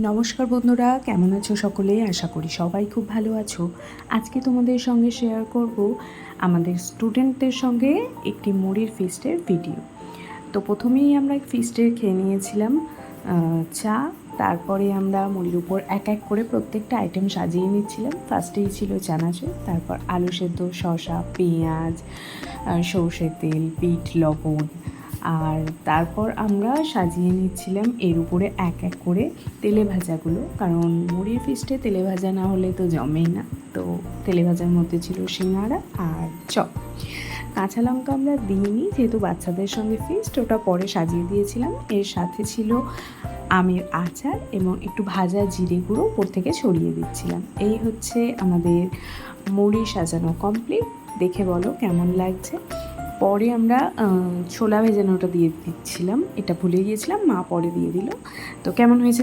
নমস্কার বন্ধুরা, কেমন আছো সকলে? আশা করি সবাই খুব ভালো আছো। আজকে তোমাদের সঙ্গে শেয়ার করব আমাদের স্টুডেন্টদের সঙ্গে একটি মুড়ির ফিস্টের ভিডিও। তো প্রথমেই আমরা ফিস্টে খেয়ে নিয়েছিলাম চা। তারপরে আমরা মুড়ির উপর এক এক করে প্রত্যেকটা আইটেম সাজিয়ে নিচ্ছিলাম। ফার্স্টেই ছিল চানাচুর, তারপর আলু সেদ্ধ, শসা, পেঁয়াজ, সর্ষের তেল, বিট লবণ, আর তারপর আমরা সাজিয়ে নিচ্ছিলাম এর উপরে এক এক করে তেলে ভাজাগুলো, কারণ মুড়ির ফিস্টে তেলে ভাজা না হলে তো জমেই না। তো তেলে ভাজার মধ্যে ছিল সিঙ্গাড়া আর চপ। কাঁচা লঙ্কা আমরা দিইনি, যেহেতু বাচ্চাদের সঙ্গে ফিস্ট, ওটা পরে সাজিয়ে দিয়েছিলাম। এর সাথে ছিল আমের আচার এবং একটু ভাজা জিরে গুঁড়ো উপর থেকে ছড়িয়ে দিচ্ছিলাম। এই হচ্ছে আমাদের মুড়ি সাজানো কমপ্লিট। দেখে বলো কেমন লাগছে। পরে আমরা ছোলা ভেজানোটা দিয়ে দিচ্ছিলাম, এটা ভুলে গিয়েছিলাম, মা পরে দিয়ে দিল। তো কেমন হয়েছে